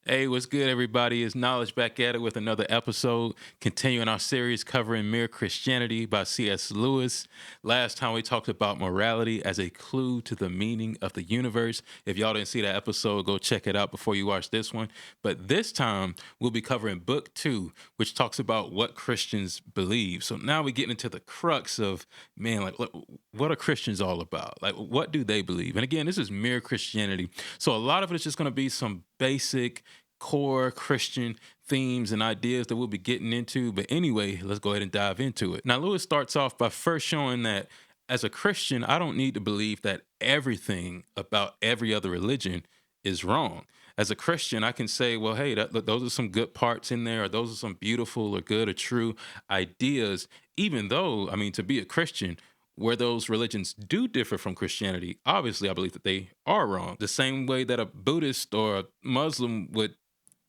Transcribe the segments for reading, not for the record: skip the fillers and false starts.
Hey, what's good, everybody? It's Knowledge back at it with another episode, continuing our series covering Mere Christianity by C.S. Lewis. Last time we talked about morality as a clue to the meaning of the universe. If y'all didn't see that episode, go check it out before you watch this one. But this time, we'll be covering book 2, which talks about what Christians believe. So now we get into the crux of, man, like, what are Christians all about? Like, what do they believe? And again, this is Mere Christianity. So a lot of it is just going to be some basic core Christian themes and ideas that we'll be getting into. But anyway, let's go ahead and dive into it. Now, Lewis starts off by first showing that as a Christian, I don't need to believe that everything about every other religion is wrong. As a Christian, I can say, well, hey, those are some good parts in there, or those are some beautiful or good or true ideas, even though, I mean, to be a Christian, where those religions do differ from Christianity, obviously, I believe that they are wrong. The same way that a Buddhist or a Muslim would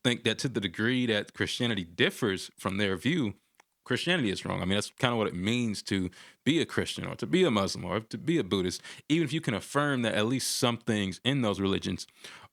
think that to the degree that Christianity differs from their view, Christianity is wrong. I mean, that's kind of what it means to be a Christian or to be a Muslim or to be a Buddhist, even if you can affirm that at least some things in those religions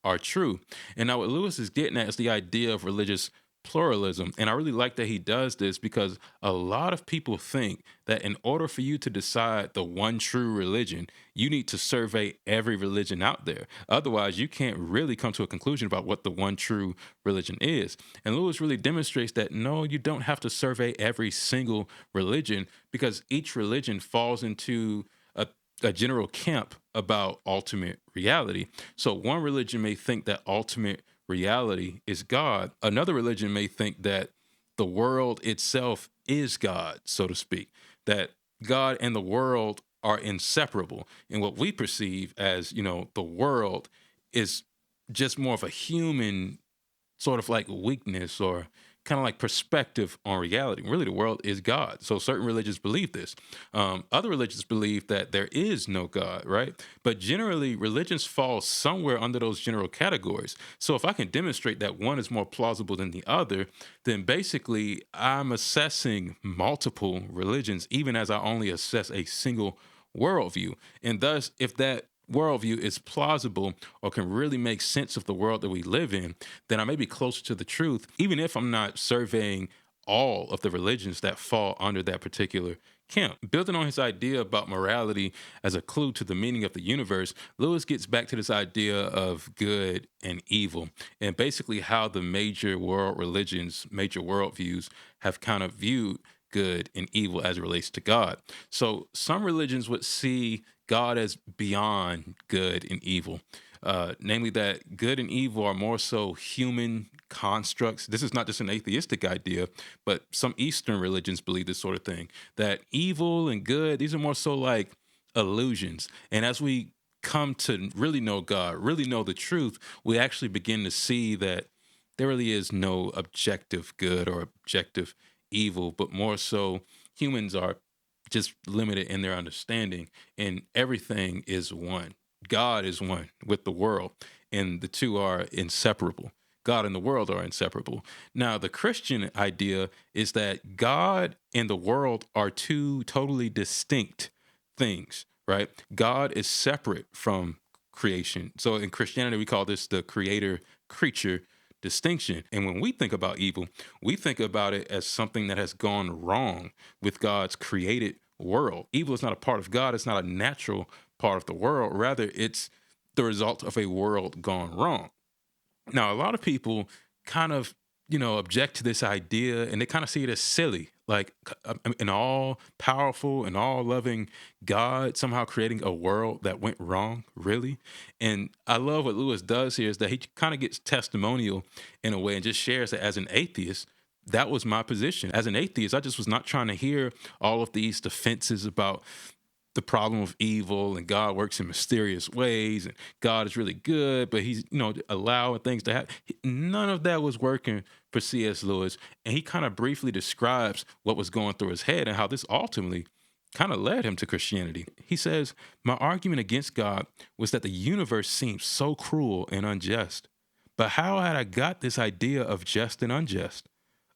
are true. And now, what Lewis is getting at is the idea of religious pluralism. And I really like that he does this because a lot of people think that in order for you to decide the one true religion, you need to survey every religion out there. Otherwise, you can't really come to a conclusion about what the one true religion is. And Lewis really demonstrates that no, you don't have to survey every single religion because each religion falls into a general camp about ultimate reality. So one religion may think that ultimate reality is God. Another religion may think that the world itself is God, so to speak, that God and the world are inseparable. And what we perceive as, the world is just more of a human sort of like weakness or kind of like perspective on reality. Really, the world is God. So certain religions believe this. Other religions believe that there is no God, right? But generally, religions fall somewhere under those general categories. So if I can demonstrate that one is more plausible than the other, then basically I'm assessing multiple religions, even as I only assess a single worldview. And thus, if that worldview is plausible or can really make sense of the world that we live in, then I may be closer to the truth, even if I'm not surveying all of the religions that fall under that particular camp. Building on his idea about morality as a clue to the meaning of the universe, Lewis gets back to this idea of good and evil and basically how the major world religions, major worldviews have kind of viewed good and evil as it relates to God. So some religions would see God as beyond good and evil. Namely, that good and evil are more so human constructs. This is not just an atheistic idea, but some Eastern religions believe this sort of thing. That evil and good, these are more so like illusions. And as we come to really know God, really know the truth, we actually begin to see that there really is no objective good or objective evil, but more so humans are just limited in their understanding, and everything is one. God is one with the world, and the two are inseparable. God and the world are inseparable. Now, the Christian idea is that God and the world are two totally distinct things, right? God is separate from creation. So in Christianity, we call this the creator creature distinction. And when we think about evil, we think about it as something that has gone wrong with God's created world. Evil is not a part of God, it's not a natural part of the world. Rather, it's the result of a world gone wrong. Now, a lot of people kind of, object to this idea and they kind of see it as silly, like an all powerful and all loving God somehow creating a world that went wrong, really. And I love what Lewis does here is that he kind of gets testimonial in a way and just shares that as an atheist, that was my position. As an atheist, I just was not trying to hear all of these defenses about the problem of evil and God works in mysterious ways and God is really good, but he's, allowing things to happen. None of that was working for C.S. Lewis. And he kind of briefly describes what was going through his head and how this ultimately kind of led him to Christianity. He says, my argument against God was that the universe seemed so cruel and unjust. But how had I got this idea of just and unjust?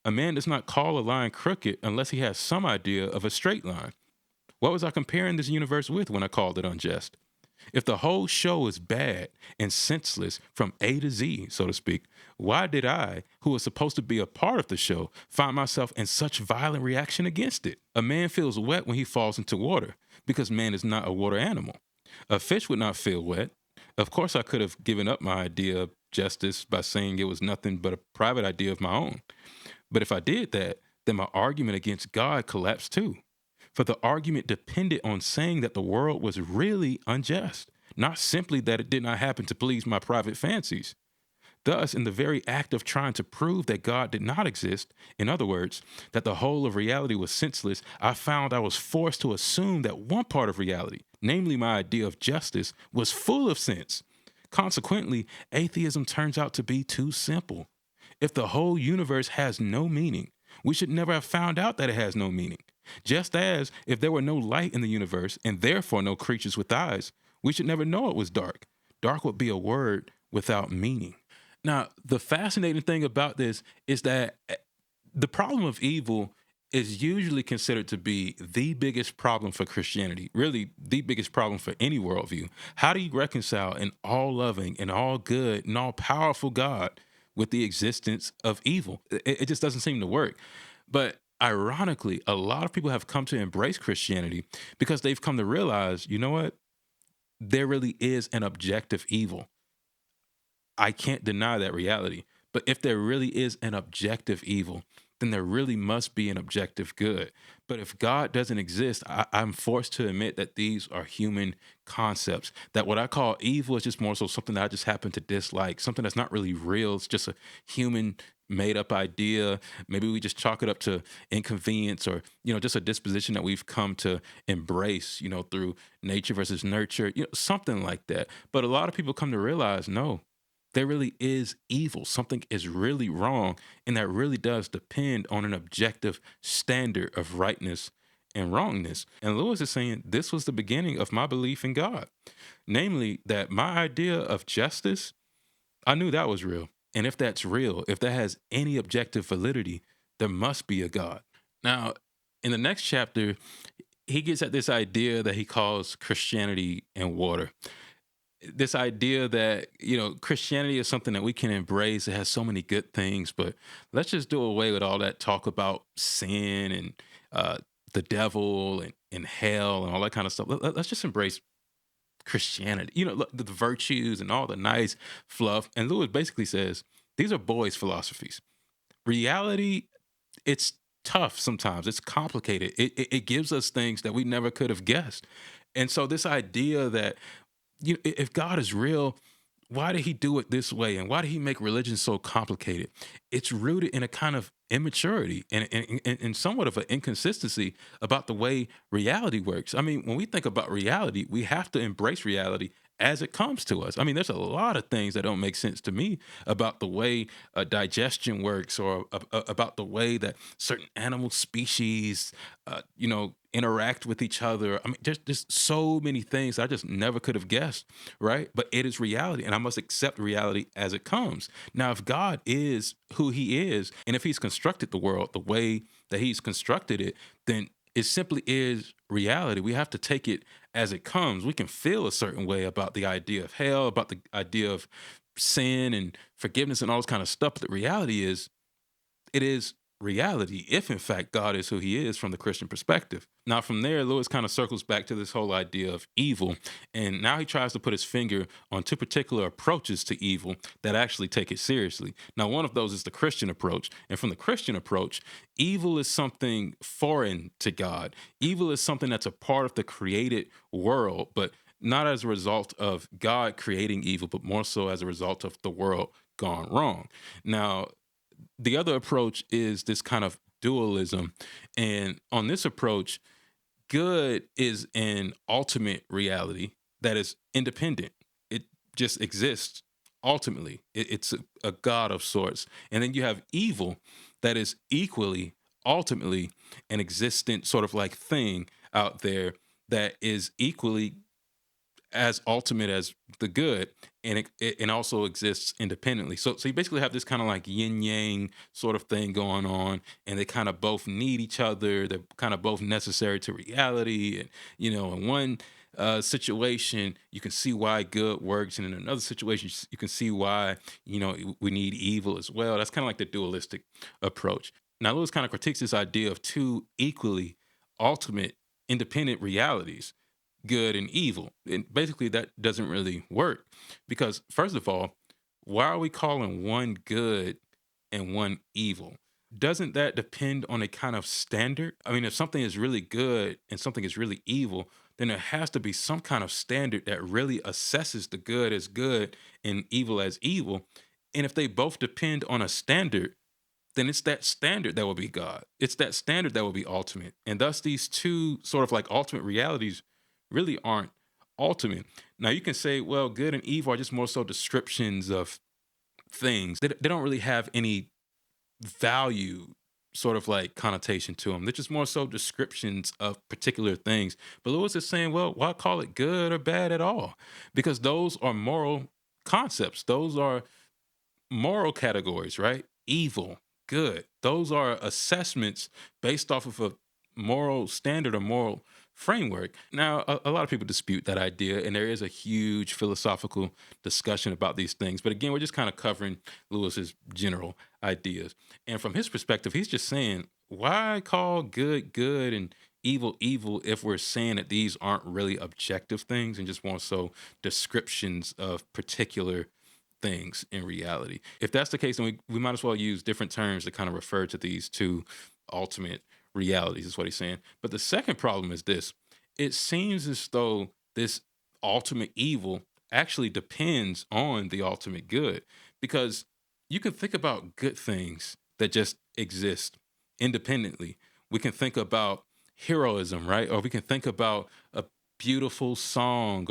A man does not call a line crooked unless he has some idea of a straight line. What was I comparing this universe with when I called it unjust? If the whole show is bad and senseless from A to Z, so to speak, why did I, who was supposed to be a part of the show, find myself in such violent reaction against it? A man feels wet when he falls into water because man is not a water animal. A fish would not feel wet. Of course, I could have given up my idea of justice by saying it was nothing but a private idea of my own. But if I did that, then my argument against God collapsed too. For the argument depended on saying that the world was really unjust, not simply that it did not happen to please my private fancies. Thus, in the very act of trying to prove that God did not exist, in other words, that the whole of reality was senseless, I found I was forced to assume that one part of reality, namely my idea of justice, was full of sense. Consequently, atheism turns out to be too simple. If the whole universe has no meaning, we should never have found out that it has no meaning. Just as if there were no light in the universe and therefore no creatures with eyes, we should never know it was dark. Dark would be a word without meaning. Now, the fascinating thing about this is that the problem of evil is usually considered to be the biggest problem for Christianity, really the biggest problem for any worldview. How do you reconcile an all loving and all good and all powerful God with the existence of evil? It just doesn't seem to work. But ironically, a lot of people have come to embrace Christianity because they've come to realize, you know what? There really is an objective evil. I can't deny that reality. But if there really is an objective evil, then there really must be an objective good. But if God doesn't exist, I'm forced to admit that these are human concepts. That what I call evil is just more so something that I just happen to dislike, something that's not really real. It's just a human made up idea. Maybe we just chalk it up to inconvenience or, just a disposition that we've come to embrace, through nature versus nurture, something like that. But a lot of people come to realize, no, there really is evil. Something is really wrong. And that really does depend on an objective standard of rightness and wrongness. And Lewis is saying this was the beginning of my belief in God, namely that my idea of justice, I knew that was real. And if that's real, if that has any objective validity, there must be a God. Now, in the next chapter, he gets at this idea that he calls Christianity and water. This idea that Christianity is something that we can embrace. It has so many good things, but let's just do away with all that talk about sin and the devil and hell and all that kind of stuff. Let's just embrace Christianity, look, the virtues and all the nice fluff. And Lewis basically says these are boys' philosophies. Reality, it's tough sometimes. It's complicated. It gives us things that we never could have guessed. And so this idea that if God is real, why did he do it this way? And why did he make religion so complicated? It's rooted in a kind of immaturity and somewhat of an inconsistency about the way reality works. I mean, when we think about reality, we have to embrace reality as it comes to us. I mean, there's a lot of things that don't make sense to me about the way digestion works or about the way that certain animal species, interact with each other. I mean, there's just so many things I just never could have guessed, right? But it is reality, and I must accept reality as it comes. Now, if God is who he is, and if he's constructed the world the way that he's constructed it, then it simply is reality. We have to take it as it comes. We can feel a certain way about the idea of hell, about the idea of sin and forgiveness and all this kind of stuff. But the reality is, it is reality if in fact God is who he is from the Christian perspective. Now from there, Lewis kind of circles back to this whole idea of evil, and now he tries to put his finger on two particular approaches to evil that actually take it seriously. Now one of those is the Christian approach, and from the Christian approach, evil is something foreign to God. Evil is something that's a part of the created world, but not as a result of God creating evil, but more so as a result of the world gone wrong. Now the other approach is this kind of dualism. And on this approach, good is an ultimate reality that is independent. It just exists ultimately. It's a God of sorts. And then you have evil that is equally, ultimately, an existent sort of like thing out there that is equally as ultimate as the good, and it also exists independently. So you basically have this kind of like yin yang sort of thing going on, and they kind of both need each other. They're kind of both necessary to reality, and and one situation, you can see why good works, and in another situation, you can see why we need evil as well. That's kind of like the dualistic approach. Now, Lewis kind of critiques this idea of two equally ultimate independent realities, good and evil. And basically, that doesn't really work because, first of all, why are we calling one good and one evil? Doesn't that depend on a kind of standard? I mean, if something is really good and something is really evil, then there has to be some kind of standard that really assesses the good as good and evil as evil. And if they both depend on a standard, then it's that standard that will be God. It's that standard that will be ultimate. And thus, these two sort of like ultimate realities really aren't ultimate. Now, you can say, well, good and evil are just more so descriptions of things. They don't really have any value sort of like connotation to them. They're just more so descriptions of particular things. But Lewis is saying, well, why call it good or bad at all? Because those are moral concepts. Those are moral categories, right? Evil, good. Those are assessments based off of a moral standard or moral framework. Now, a lot of people dispute that idea, and there is a huge philosophical discussion about these things. But again, we're just kind of covering Lewis's general ideas. And from his perspective, he's just saying, why call good good and evil evil if we're saying that these aren't really objective things and just more so descriptions of particular things in reality? If that's the case, then we might as well use different terms to kind of refer to these two ultimate realities, is what he's saying. But the second problem is this: it seems as though this ultimate evil actually depends on the ultimate good. Because you can think about good things that just exist independently. We can think about heroism, right? Or we can think about a beautiful song,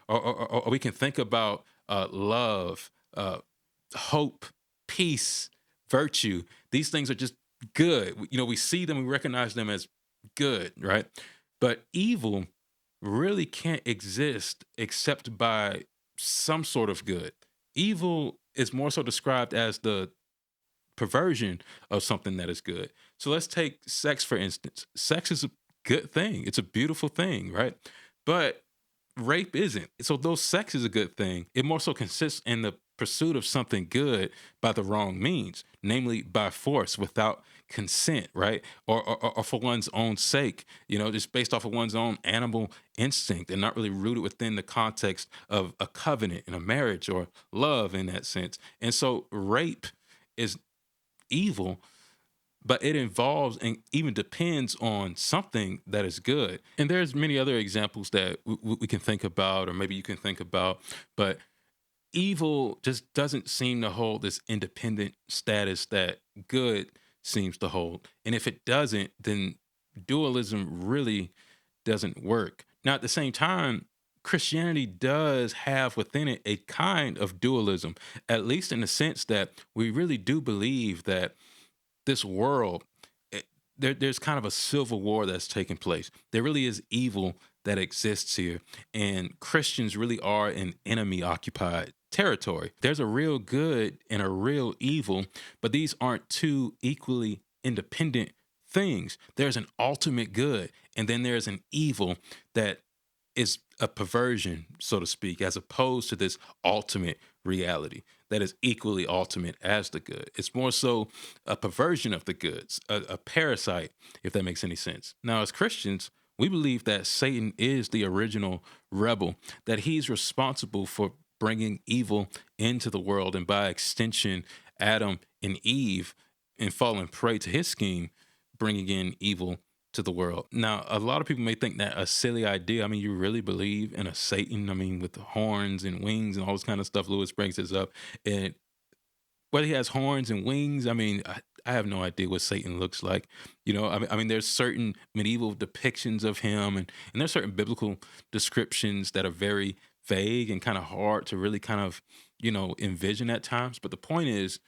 or we can think about love, uh, hope, peace, virtue. These things are just good. We see them, we recognize them as good, right? But evil really can't exist except by some sort of good. Evil is more so described as the perversion of something that is good. So let's take sex, for instance. Sex is a good thing, it's a beautiful thing, right? But rape isn't. So though sex is a good thing, it more so consists in the pursuit of something good by the wrong means, namely by force without consent, right? Or for one's own sake, just based off of one's own animal instinct and not really rooted within the context of a covenant and a marriage or love in that sense. And so rape is evil, but it involves and even depends on something that is good. And there's many other examples that we can think about, or maybe you can think about, but evil just doesn't seem to hold this independent status that good seems to hold. And if it doesn't, then dualism really doesn't work. Now, at the same time, Christianity does have within it a kind of dualism, at least in the sense that we really do believe that this world, there's kind of a civil war that's taking place. There really is evil that exists here, and Christians really are an enemy occupied territory. There's a real good and a real evil, but these aren't two equally independent things. There's an ultimate good, and then there's an evil that is a perversion, so to speak, as opposed to this ultimate reality that is equally ultimate as the good. It's more so a perversion of the goods, a parasite, if that makes any sense. Now, as Christians, we believe that Satan is the original rebel, that he's responsible for bringing evil into the world, and by extension, Adam and Eve, and falling prey to his scheme, bringing in evil to the world. Now, a lot of people may think that a silly idea. I mean, you really believe in a Satan? I mean, with the horns and wings and all this kind of stuff. Lewis brings this up, and whether he has horns and wings, I mean, I have no idea what Satan looks like. I mean, there's certain medieval depictions of him, and there's certain biblical descriptions that are very vague and kind of hard to really kind of envision at times. But the point is,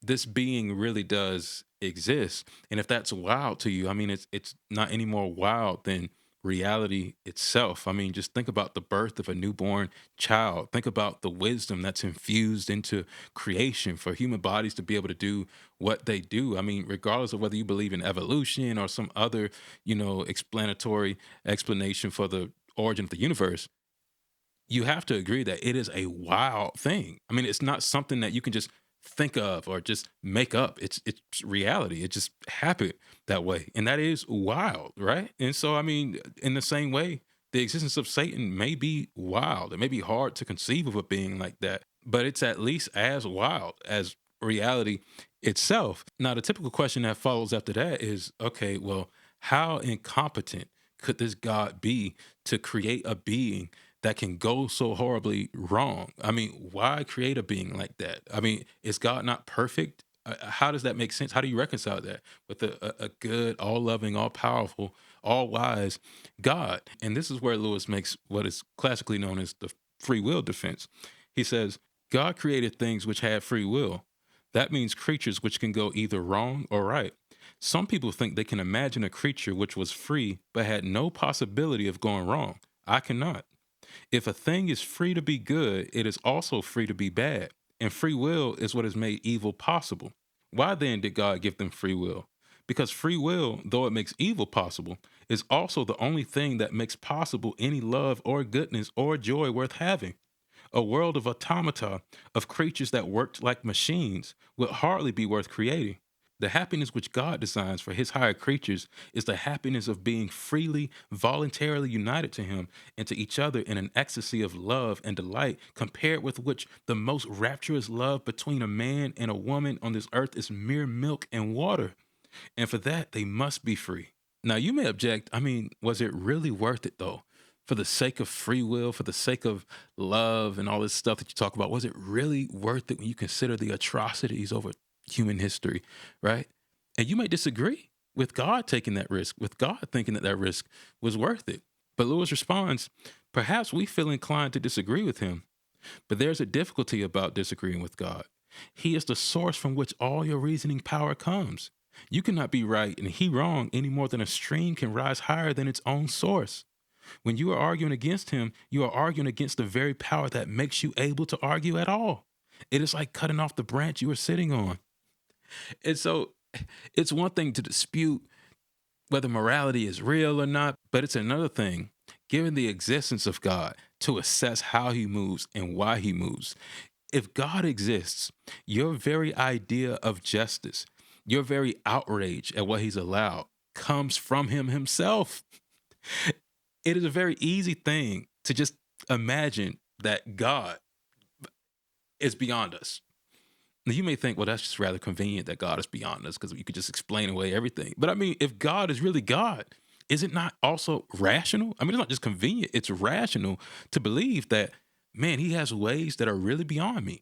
this being really does exist. And if that's wild to you, I mean, it's not any more wild than reality itself. I mean, just think about the birth of a newborn child. Think about the wisdom that's infused into creation for human bodies to be able to do what they do. I mean, regardless of whether you believe in evolution or some other, explanatory explanation for the origin of the universe, you have to agree that it is a wild thing. I mean, it's not something that you can just think of or just make up. It's reality. It just happened that way. And that is wild, right? And so I mean, in the same way, the existence of Satan may be wild. It may be hard to conceive of a being like that, but it's at least as wild as reality itself. Now, the typical question that follows after that is, okay, well, how incompetent could this God be to create a being that can go so horribly wrong? I mean, why create a being like that? I mean, is God not perfect? How does that make sense? How do you reconcile that with a good, all loving, all powerful, all wise God? And this is where Lewis makes what is classically known as the free will defense. He says, God created things which had free will. That means creatures which can go either wrong or right. Some people think they can imagine a creature which was free but had no possibility of going wrong. I cannot. If a thing is free to be good, it is also free to be bad. And free will is what has made evil possible. Why then did God give them free will? Because free will, though it makes evil possible, is also the only thing that makes possible any love or goodness or joy worth having. A world of automata, of creatures that worked like machines, would hardly be worth creating. The happiness which God designs for his higher creatures is the happiness of being freely, voluntarily united to him and to each other in an ecstasy of love and delight, compared with which the most rapturous love between a man and a woman on this earth is mere milk and water. And for that, they must be free. Now, you may object, I mean, was it really worth it though? For the sake of free will, for the sake of love and all this stuff that you talk about, was it really worth it when you consider the atrocities over human history, right? And you may disagree with God taking that risk, with God thinking that that risk was worth it. But Lewis responds, perhaps we feel inclined to disagree with him, but there's a difficulty about disagreeing with God. He is the source from which all your reasoning power comes. You cannot be right and he wrong any more than a stream can rise higher than its own source. When you are arguing against him, you are arguing against the very power that makes you able to argue at all. It is like cutting off the branch you are sitting on. And so it's one thing to dispute whether morality is real or not, but it's another thing, given the existence of God, to assess how he moves and why he moves. If God exists, your very idea of justice, your very outrage at what he's allowed, comes from him himself. It is a very easy thing to just imagine that God is beyond us. Now, you may think, well, that's just rather convenient that God is beyond us because you could just explain away everything. But I mean, if God is really God, is it not also rational? I mean, it's not just convenient, it's rational to believe that, man, he has ways that are really beyond me.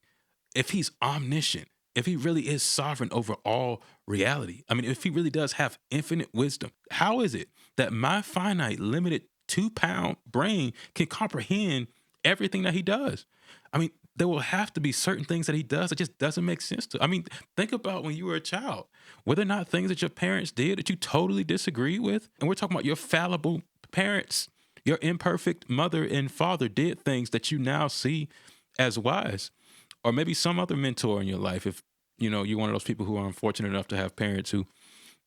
If he's omniscient, if he really is sovereign over all reality, I mean, if he really does have infinite wisdom, how is it that my finite, limited 2-pound brain can comprehend everything that he does? I mean, there will have to be certain things that he does that just doesn't make sense to. I mean, think about when you were a child, were there not things that your parents did that you totally disagree with? And we're talking about your fallible parents, your imperfect mother and father did things that you now see as wise. Or maybe some other mentor in your life, if you know you're one of those people who are unfortunate enough to have parents who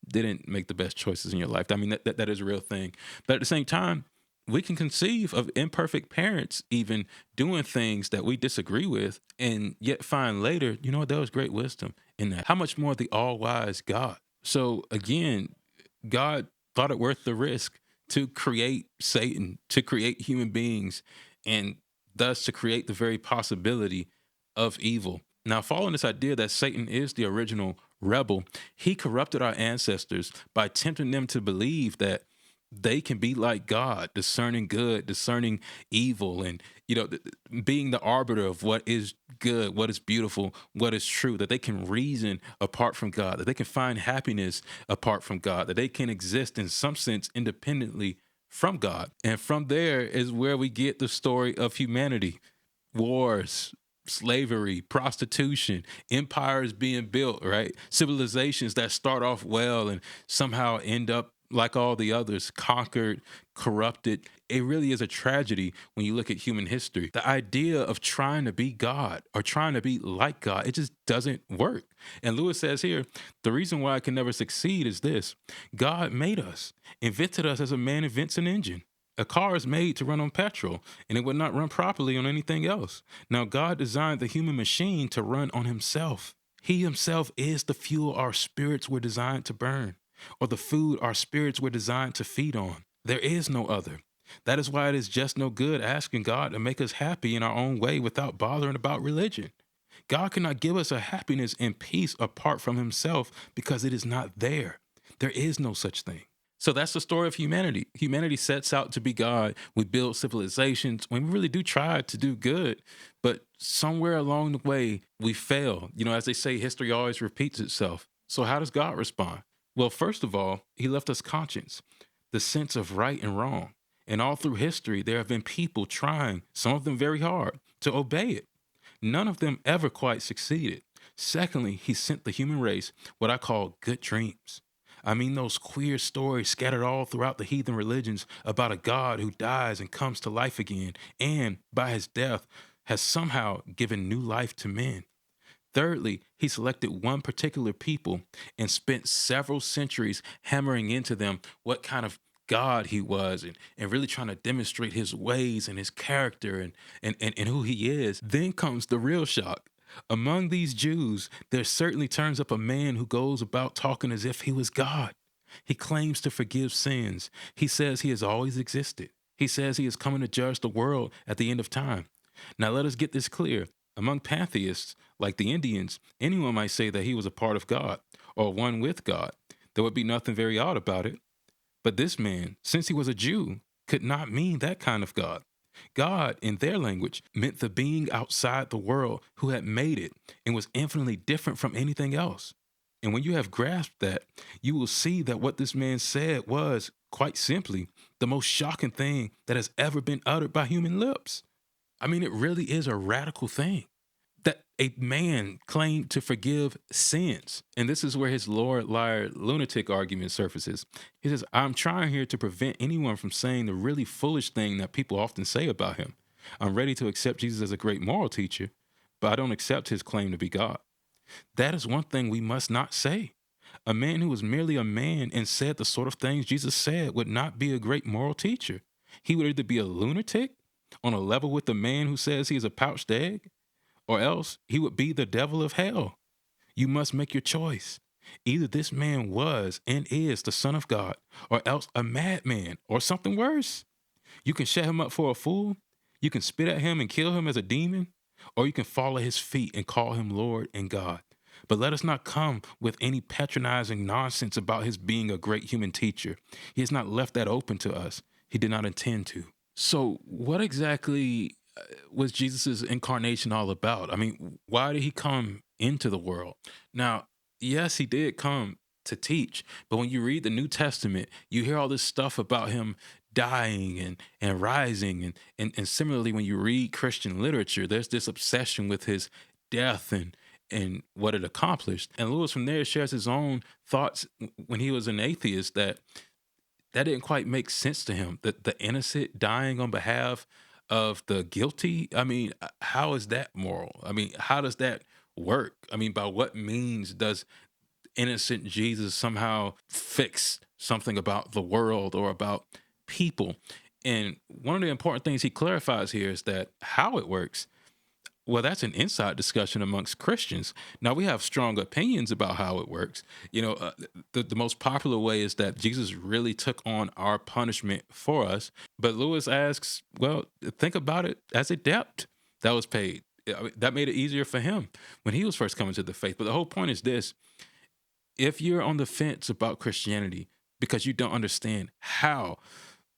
didn't make the best choices in your life. I mean, that is a real thing. But at the same time, we can conceive of imperfect parents even doing things that we disagree with and yet find later, you know what, there was great wisdom in that. How much more the all-wise God? So again, God thought it worth the risk to create Satan, to create human beings, and thus to create the very possibility of evil. Now, following this idea that Satan is the original rebel, he corrupted our ancestors by tempting them to believe that they can be like God, discerning good, discerning evil, and being the arbiter of what is good, what is beautiful, what is true, that they can reason apart from God, that they can find happiness apart from God, that they can exist in some sense independently from God. And from there is where we get the story of humanity: wars, slavery, prostitution, empires being built, right? Civilizations that start off well and somehow end up like all the others, conquered, corrupted. It really is a tragedy when you look at human history. The idea of trying to be God or trying to be like God, it just doesn't work. And Lewis says here, the reason why I can never succeed is this: God made us, invented us as a man invents an engine. A car is made to run on petrol, and it would not run properly on anything else. Now, God designed the human machine to run on himself. He himself is the fuel our spirits were designed to burn, or the food our spirits were designed to feed on. There is no other. That is why it is just no good asking God to make us happy in our own way without bothering about religion. God cannot give us a happiness and peace apart from himself because it is not there. There is no such thing. So that's the story of humanity. Humanity sets out to be God. We build civilizations when we really do try to do good, but somewhere along the way, we fail. As they say, history always repeats itself. So how does God respond? Well, first of all, he left us conscience, the sense of right and wrong. And all through history, there have been people trying, some of them very hard, to obey it. None of them ever quite succeeded. Secondly, he sent the human race what I call good dreams. I mean, those queer stories scattered all throughout the heathen religions about a God who dies and comes to life again, and by his death has somehow given new life to men. Thirdly, he selected one particular people and spent several centuries hammering into them what kind of God he was and really trying to demonstrate his ways and his character and who he is. Then comes the real shock. Among these Jews, there certainly turns up a man who goes about talking as if he was God. He claims to forgive sins. He says he has always existed. He says he is coming to judge the world at the end of time. Now, let us get this clear. Among pantheists, like the Indians, anyone might say that he was a part of God or one with God. There would be nothing very odd about it. But this man, since he was a Jew, could not mean that kind of God. God, in their language, meant the being outside the world who had made it and was infinitely different from anything else. And when you have grasped that, you will see that what this man said was, quite simply, the most shocking thing that has ever been uttered by human lips. I mean, it really is a radical thing that a man claimed to forgive sins. And this is where his Lord, liar, lunatic argument surfaces. He says, I'm trying here to prevent anyone from saying the really foolish thing that people often say about him. I'm ready to accept Jesus as a great moral teacher, but I don't accept his claim to be God. That is one thing we must not say. A man who was merely a man and said the sort of things Jesus said would not be a great moral teacher. He would either be a lunatic on a level with the man who says he is a pouched egg, or else he would be the devil of hell. You must make your choice. Either this man was and is the Son of God, or else a madman, or something worse. You can shut him up for a fool, you can spit at him and kill him as a demon, or you can fall at his feet and call him Lord and God. But let us not come with any patronizing nonsense about his being a great human teacher. He has not left that open to us. He did not intend to. So, what exactly was Jesus's incarnation all about? I mean, why did he come into the world? Now, yes, he did come to teach, but when you read the New Testament, you hear all this stuff about him dying and rising. And similarly, when you read Christian literature, there's this obsession with his death and what it accomplished. And Lewis from there shares his own thoughts when he was an atheist that didn't quite make sense to him. That the innocent dying on behalf of the guilty. I mean, how is that moral? I mean, how does that work? I mean, by what means does innocent Jesus somehow fix something about the world or about people? And one of the important things he clarifies here is that how it works. Well, that's an inside discussion amongst Christians. Now, we have strong opinions about how it works. The most popular way is that Jesus really took on our punishment for us. But Lewis asks, well, think about it as a debt that was paid. I mean, that made it easier for him when he was first coming to the faith. But the whole point is this: if you're on the fence about Christianity because you don't understand how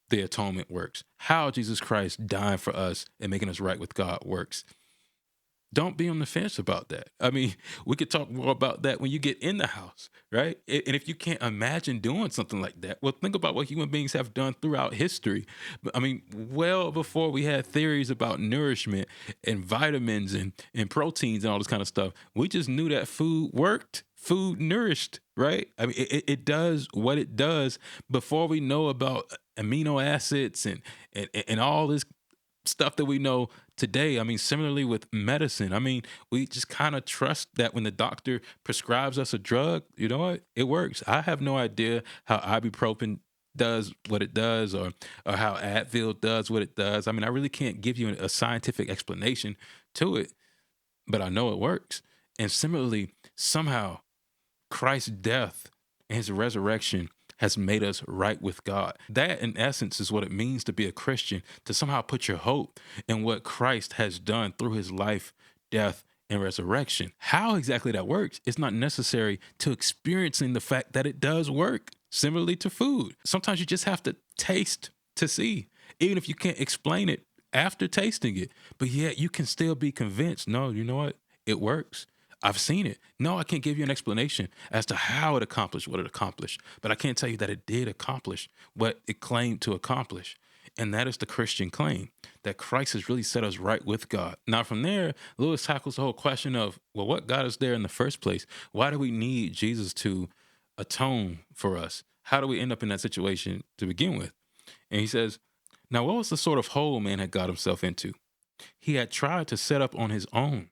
the atonement works, how Jesus Christ dying for us and making us right with God works, don't be on the fence about that. I mean, we could talk more about that when you get in the house, right? And if you can't imagine doing something like that, well, think about what human beings have done throughout history. I mean, well before we had theories about nourishment and vitamins and proteins and all this kind of stuff, we just knew that food worked. Food nourished, right? I mean, it does what it does before we know about amino acids and all this stuff that we know today. I mean, similarly with medicine, I mean, we just kind of trust that when the doctor prescribes us a drug, you know what? It works. I have no idea how ibuprofen does what it does, or how Advil does what it does. I mean, I really can't give you a scientific explanation to it, but I know it works. And similarly, somehow Christ's death and his resurrection has made us right with God. That, in essence, is what it means to be a Christian, to somehow put your hope in what Christ has done through his life, death, and resurrection. How exactly that works is not necessary to experiencing the fact that it does work. Similarly to food, sometimes you just have to taste to see, even if you can't explain it after tasting it, but yet you can still be convinced, no, you know what? It works. I've seen it. No, I can't give you an explanation as to how it accomplished what it accomplished, but I can tell you that it did accomplish what it claimed to accomplish. And that is the Christian claim that Christ has really set us right with God. Now, from there, Lewis tackles the whole question of, well, what got us there in the first place? Why do we need Jesus to atone for us? How do we end up in that situation to begin with? And he says, now, what was the sort of hole man had got himself into? He had tried to set up on his own,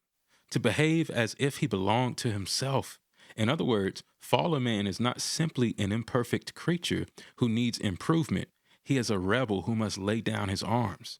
to behave as if he belonged to himself. In other words, fallen man is not simply an imperfect creature who needs improvement. He is a rebel who must lay down his arms.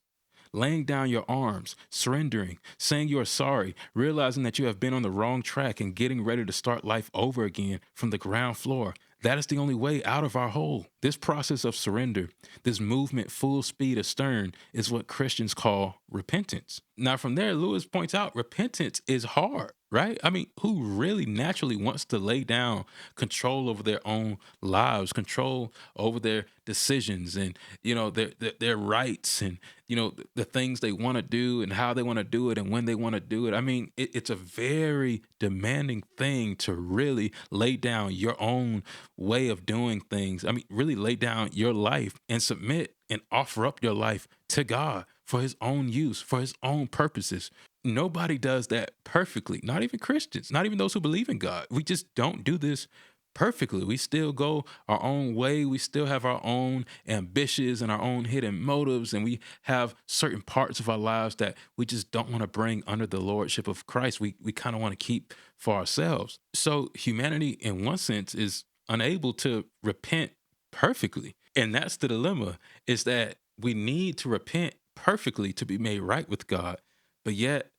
Laying down your arms, surrendering, saying you are sorry, realizing that you have been on the wrong track and getting ready to start life over again from the ground floor. That is the only way out of our hole. This process of surrender, this movement full speed astern, is what Christians call repentance. Now, from there, Lewis points out repentance is hard, right? I mean, who really naturally wants to lay down control over their own lives, control over their decisions, and their rights, and the things they want to do and how they want to do it and when they want to do it. I mean, it's a very demanding thing to really lay down your own way of doing things. I mean, really lay down your life and submit and offer up your life to God for his own use, for his own purposes. Nobody does that perfectly, not even Christians, not even those who believe in God. We just don't do this perfectly. We still go our own way. We still have our own ambitions and our own hidden motives. And we have certain parts of our lives that we just don't want to bring under the lordship of Christ. We kind of want to keep for ourselves. So humanity, in one sense, is unable to repent perfectly. And that's the dilemma, is that we need to repent perfectly to be made right with God, but yet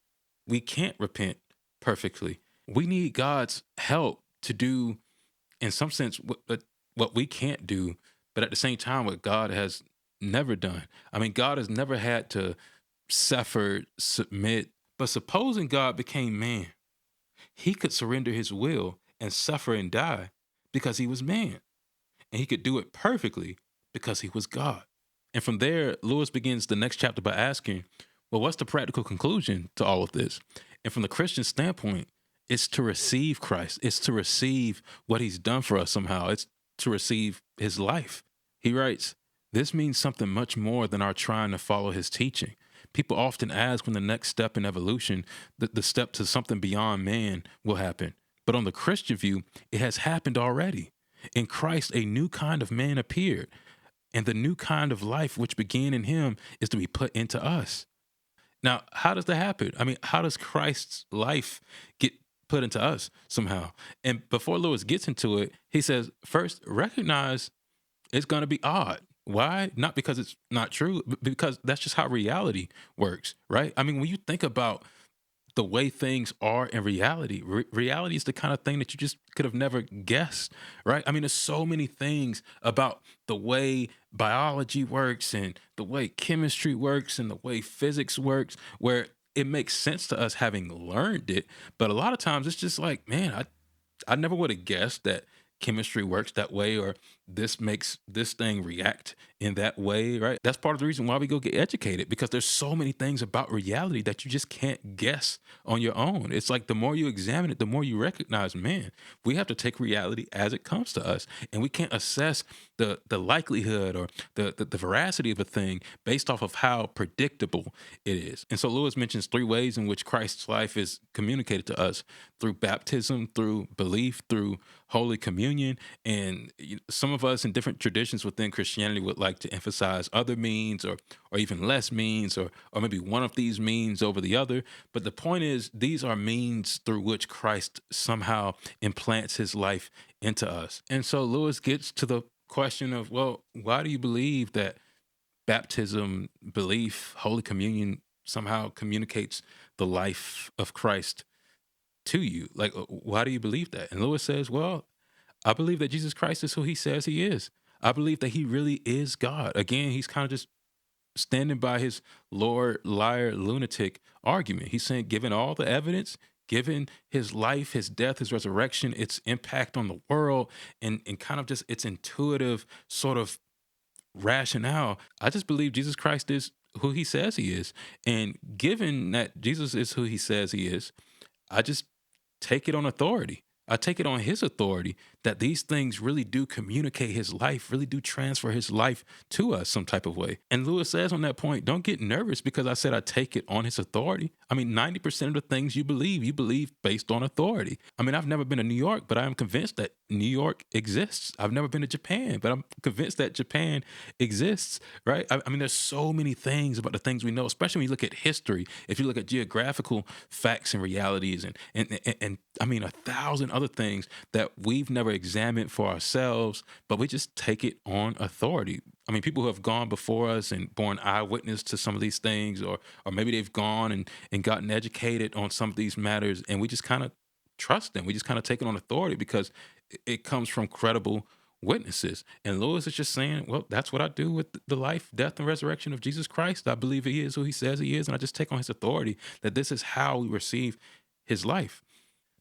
we can't repent perfectly. We need God's help to do, in some sense, what we can't do, but at the same time, what God has never done. I mean, God has never had to suffer, submit, but supposing God became man, he could surrender his will and suffer and die because he was man. And he could do it perfectly because he was God. And from there, Lewis begins the next chapter by asking, well, what's the practical conclusion to all of this? And from the Christian standpoint, it's to receive Christ. It's to receive what he's done for us somehow. It's to receive his life. He writes, this means something much more than our trying to follow his teaching. People often ask when the next step in evolution, the step to something beyond man, will happen. But on the Christian view, it has happened already. In Christ, a new kind of man appeared, and the new kind of life which began in him is to be put into us. Now, how does that happen? I mean, how does Christ's life get put into us somehow? And before Lewis gets into it, he says, first, recognize it's going to be odd. Why? Not because it's not true, but because that's just how reality works, right? I mean, when you think about the way things are in reality. Reality is the kind of thing that you just could have never guessed, right? I mean, there's so many things about the way biology works and the way chemistry works and the way physics works where it makes sense to us having learned it. But a lot of times it's just like, man, I never would have guessed that chemistry works that way, or this makes this thing react in that way, right? That's part of the reason why we go get educated, because there's so many things about reality that you just can't guess on your own. It's like the more you examine it, the more you recognize, man, we have to take reality as it comes to us, and we can't assess the likelihood or the veracity of a thing based off of how predictable it is. And so Lewis mentions three ways in which Christ's life is communicated to us: through baptism, through belief, through Holy Communion. And some of us in different traditions within Christianity would like to emphasize other means, or even less means, or maybe one of these means over the other. But the point is, these are means through which Christ somehow implants his life into us. And so Lewis gets to the question of, well, why do you believe that baptism, belief, Holy Communion somehow communicates the life of Christ to you? Like, why do you believe that? And Lewis says, well, I believe that Jesus Christ is who he says he is. I believe that he really is God. Again, he's kind of just standing by his Lord, liar, lunatic argument. He's saying, given all the evidence, given his life, his death, his resurrection, its impact on the world, and kind of just its intuitive sort of rationale, I just believe Jesus Christ is who he says he is. And given that Jesus is who he says he is, I just take it on authority. I take it on his authority that these things really do communicate his life, really do transfer his life to us some type of way. And Lewis says on that point, don't get nervous because I said I take it on his authority. I mean, 90% of the things you believe based on authority. I mean, I've never been to New York, but I am convinced that New York exists. I've never been to Japan, but I'm convinced that Japan exists, right? I mean, there's so many things about the things we know, especially when you look at history. If you look at geographical facts and realities and I mean, 1,000 other things that we've never examined for ourselves, but we just take it on authority. I mean, people who have gone before us and borne eyewitness to some of these things, or maybe they've gone and gotten educated on some of these matters, and we just kind of trust them. We just kind of take it on authority because it comes from credible witnesses. And Lewis is just saying, well, that's what I do with the life, death, and resurrection of Jesus Christ. I believe he is who he says he is, and I just take on his authority that this is how we receive his life.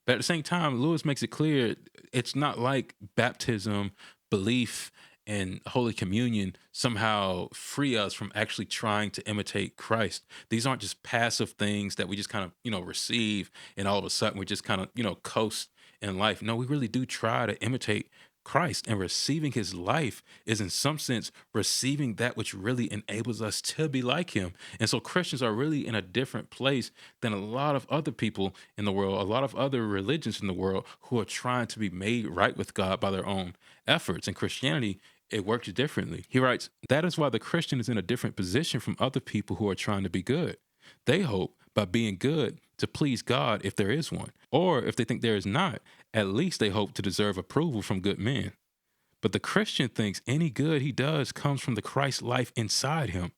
But at the same time, Lewis makes it clear it's not like baptism, belief, and Holy Communion somehow free us from actually trying to imitate Christ. These aren't just passive things that we just kind of, receive and all of a sudden we just kind of, coast in life. No, we really do try to imitate Christ, and receiving his life is in some sense receiving that which really enables us to be like him. And so Christians are really in a different place than a lot of other people in the world, a lot of other religions in the world who are trying to be made right with God by their own efforts. In Christianity, it works differently. He writes, that is why the Christian is in a different position from other people who are trying to be good. They hope by being good to please God if there is one, or if they think there is not, at least they hope to deserve approval from good men. But the Christian thinks any good he does comes from the Christ life inside him.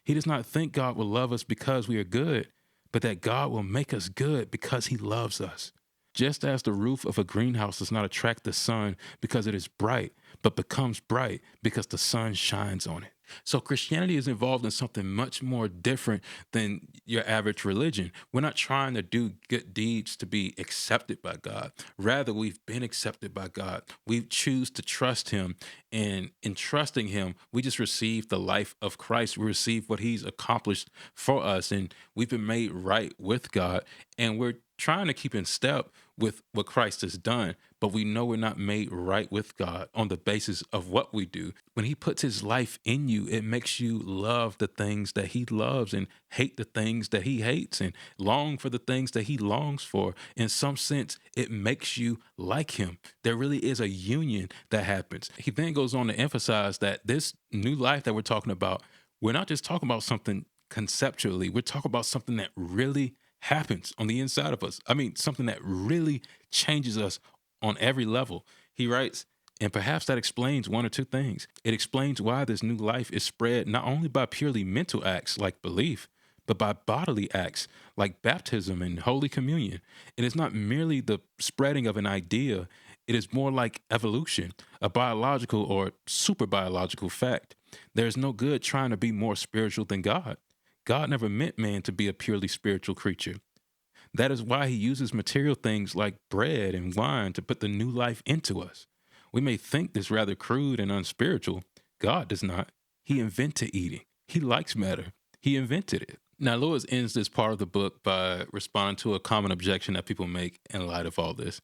He does not think God will love us because we are good, but that God will make us good because he loves us. Just as the roof of a greenhouse does not attract the sun because it is bright, but becomes bright because the sun shines on it. So Christianity is involved in something much more different than your average religion. We're not trying to do good deeds to be accepted by God. Rather, we've been accepted by God. We choose to trust him, and in trusting him, we just receive the life of Christ. We receive what he's accomplished for us, and we've been made right with God, and we're trying to keep in step with what Christ has done, but we know we're not made right with God on the basis of what we do. When he puts his life in you, it makes you love the things that he loves and hate the things that he hates and long for the things that he longs for. In some sense, it makes you like him. There really is a union that happens. He then goes on to emphasize that this new life that we're talking about, we're not just talking about something conceptually, we're talking about something that really happens on the inside of us. I mean, something that really changes us on every level. He writes, and perhaps that explains one or two things. It explains why this new life is spread not only by purely mental acts like belief, but by bodily acts like baptism and Holy Communion. It is not merely the spreading of an idea, it is more like evolution, a biological or super biological fact. There's no good trying to be more spiritual than God. God never meant man to be a purely spiritual creature. That is why he uses material things like bread and wine to put the new life into us. We may think this rather crude and unspiritual. God does not. He invented eating. He likes matter. He invented it. Now, Lewis ends this part of the book by responding to a common objection that people make in light of all this.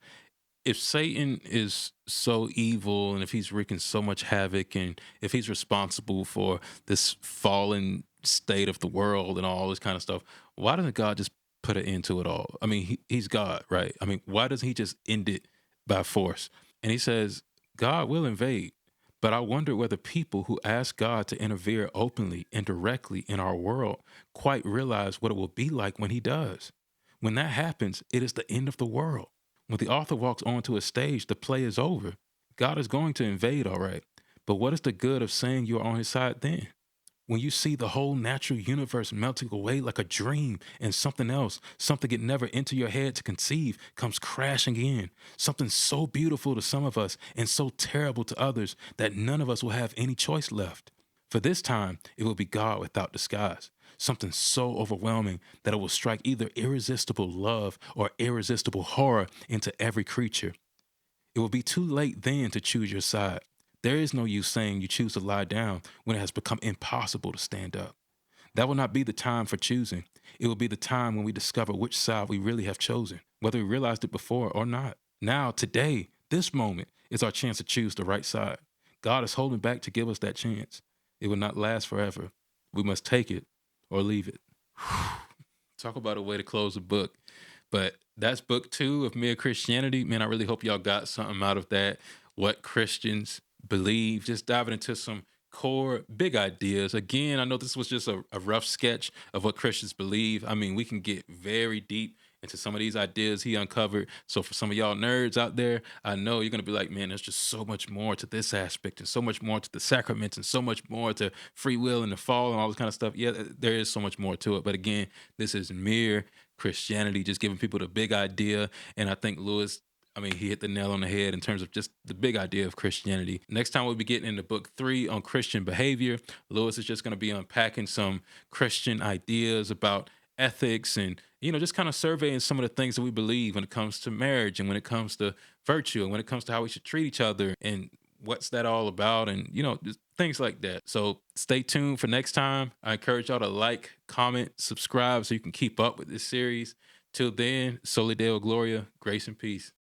If Satan is so evil and if he's wreaking so much havoc and if he's responsible for this fallen state of the world and all this kind of stuff, why doesn't God just put an end to it all? I mean, he's God, right? I mean, why doesn't he just end it by force? And he says, God will invade, but I wonder whether people who ask God to interfere openly and directly in our world quite realize what it will be like when he does. When that happens, it is the end of the world. When the author walks onto a stage, the play is over. God is going to invade, all right, But what is the good of saying you're on his side then? When you see the whole natural universe melting away like a dream and something else, something it never entered your head to conceive, comes crashing in. Something so beautiful to some of us and so terrible to others that none of us will have any choice left. For this time, it will be God without disguise. Something so overwhelming that it will strike either irresistible love or irresistible horror into every creature. It will be too late then to choose your side. There is no use saying you choose to lie down when it has become impossible to stand up. That will not be the time for choosing. It will be the time when we discover which side we really have chosen, whether we realized it before or not. Now, today, this moment is our chance to choose the right side. God is holding back to give us that chance. It will not last forever. We must take it or leave it. Talk about a way to close a book. But that's book 2 of Mere Christianity. Man, I really hope y'all got something out of that. What Christians believe, just diving into some core big ideas. Again, I know this was just a rough sketch of what Christians believe. I mean, we can get very deep into some of these ideas he uncovered. So for some of y'all nerds out there, I know you're going to be like, man, there's just so much more to this aspect and so much more to the sacraments and so much more to free will and the fall and all this kind of stuff. Yeah, there is so much more to it. But again, this is mere Christianity, just giving people the big idea. And I think Lewis, I mean, he hit the nail on the head in terms of just the big idea of Christianity. Next time we'll be getting into book 3 on Christian behavior. Lewis is just going to be unpacking some Christian ideas about ethics and, just kind of surveying some of the things that we believe when it comes to marriage and when it comes to virtue and when it comes to how we should treat each other and what's that all about and, just things like that. So stay tuned for next time. I encourage y'all to like, comment, subscribe so you can keep up with this series. Till then, Soli Deo Gloria, grace and peace.